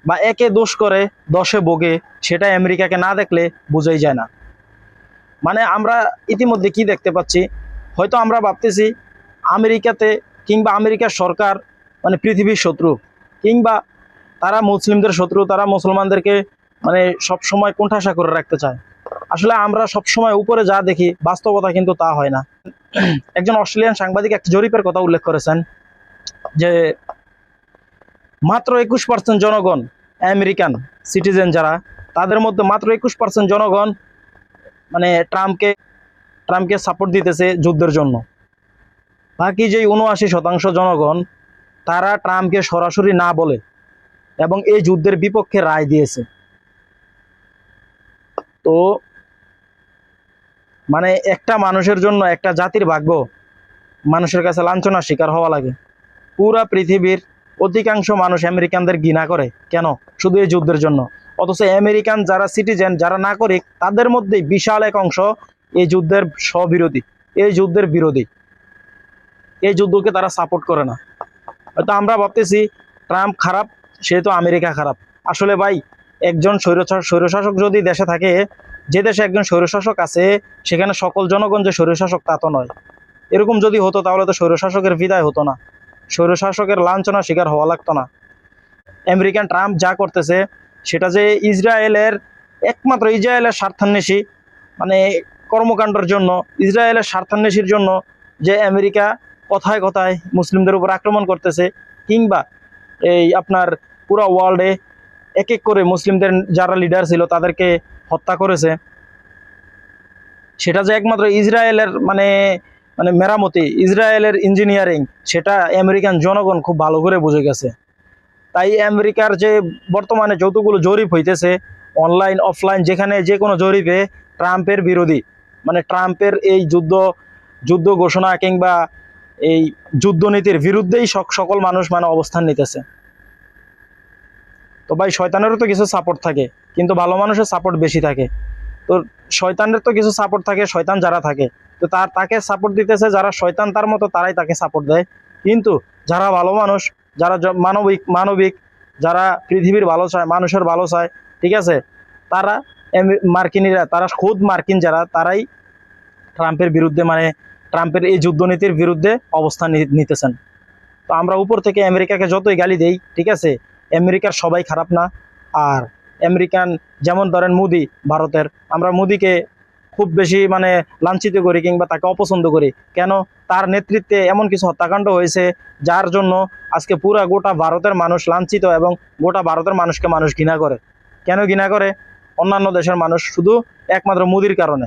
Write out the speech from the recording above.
বা একে দোষ করে দশে ভোগে, সেটা আমেরিকাকে না দেখলে বোঝাই যায় না। মানে আমরা ইতিমধ্যে কি দেখতে পাচ্ছি, হয়তো আমরা ভাবতেছি আমেরিকাতে কিংবা আমেরিকার সরকার মানে পৃথিবীর শত্রু, কিংবা তারা মুসলিমদের শত্রু, তারা মুসলমানদেরকে মানে সব সময় কোণঠাসা করে রাখতে চায়। আসলে আমরা সব সময় উপরে যা দেখি, বাস্তবতা কিন্তু তা হয় না। একজন অস্ট্রেলিয়ান সাংবাদিক একটা জরিপের কথা উল্লেখ করেছেন যে মাত্র 21% জনগণ আমেরিকান সিটিজেন যারা, তাদের মধ্যে মাত্র 21% জনগণ মানে ট্রাম্পকে সাপোর্ট দিতেছে যুদ্ধের জন্য। বাকি যে 79% জনগণ, তারা ট্রাম্পকে সরাসরি না বলে এবং এই যুদ্ধের বিপক্ষে রায় দিয়েছে। তো মানে একটা মানুষের জন্য একটা জাতির ভাগ্য মানুষের কাছে লাঞ্ছনার শিকার হওয়া লাগে। পুরা পৃথিবীর অধিকাংশ মানুষ আমেরিকানদের ঘৃণা করে কেন? শুধু এই যুদ্ধের জন্য। অথচ আমেরিকান যারা সিটিজেন, যারা নাগরিক, তাদের মধ্যে বিশাল এক অংশ এই যুদ্ধের স্ববিরোধী, এই যুদ্ধের বিরোধী, এই যুদ্ধকে তারা সাপোর্ট করে না। হয়তো আমরা ভাবতেছি ট্রাম্প খারাপ, সেহেতু আমেরিকা খারাপ। আসলে ভাই, একজন স্বৈরশাসক যদি দেশে থাকে, যে দেশে একজন স্বৈরশাসক আছে, সেখানে সকল জনগণ যে স্বৈরশাসক তা তো নয়। এরকম যদি হতো তাহলে তো স্বৈরশাসকের বিদায় হতো না, স্বৈরশাসকের লাঞ্ছনার শিকার হওয়া লাগতো না। আমেরিকান ট্রাম্প যা করতেছে সেটা যে একমাত্র ইসরায়েলের স্বার্থান্বেষী মানে কর্মকাণ্ডের জন্য, ইসরায়েলের স্বার্থান্বেষীর জন্য যে আমেরিকা কথায় কথায় মুসলিমদের উপর আক্রমণ করতেছে, কিংবা এই আপনার পুরো ওয়ার্ল্ডে এক এক করে মুসলিমদের যারা লিডার ছিল তাদেরকে হত্যা করেছে, সেটা যে একমাত্র ইসরায়েলের মানে মানে মেরামতি, ইসরায়েলের ইঞ্জিনিয়ারিং, সেটা আমেরিকান জনগণ খুব ভালো করে বুঝে গেছে। তাই আমেরিকার যে বর্তমানে যতগুলো জরিপ হইতেছে, অনলাইন অফলাইন, যেখানে যে কোনো জরিপে ট্রাম্পের বিরোধী, মানে ট্রাম্পের এই যুদ্ধ ঘোষণা কিংবা এই যুদ্ধনীতির বিরুদ্ধেই সকল মানুষ মানে অবস্থান নিতেছে। তো ভাই, শয়তানেরও তো কিছু সাপোর্ট থাকে, কিন্তু ভালো মানুষের সাপোর্ট বেশি থাকে। তো শয়তানের তো কিছু সাপোর্ট থাকে, শয়তান যারা থাকে, তো তাকে সাপোর্ট দিতেছে যারা শয়তান তার মতো, তারাই তাকে সাপোর্ট দেয়। কিন্তু যারা ভালো মানুষ, যারা মানবিক, যারা পৃথিবীর ভালো চায়, মানুষের ভালো চায়, ঠিক আছে, তারা মার্কিনীরা, তারা খুদ মার্কিন যারা, তারাই ট্রাম্পের বিরুদ্ধে মানে ট্রাম্পের এই যুদ্ধনীতির বিরুদ্ধে অবস্থান নিতেছেন। তো আমরা উপর থেকে আমেরিকাকে যতই গালি দেই, ঠিক আছে, আমেরিকার সবাই খারাপ না। আর আমেরিকান যেমন ধরেন মোদি ভারতের, আমরা মোদিকে খুব বেশি মানে লাঞ্ছিত করি কিংবা তাকে অপছন্দ করি কেন? তার নেতৃত্বে এমন কিছু হত্যাকাণ্ড হয়েছে যার জন্য আজকে গোটা ভারতের মানুষ লাঞ্ছিত, এবং গোটা ভারতের মানুষকে মানুষ ঘৃণা করে। কেন ঘৃণা করে অন্যান্য দেশের মানুষ? শুধু একমাত্র মোদির কারণে।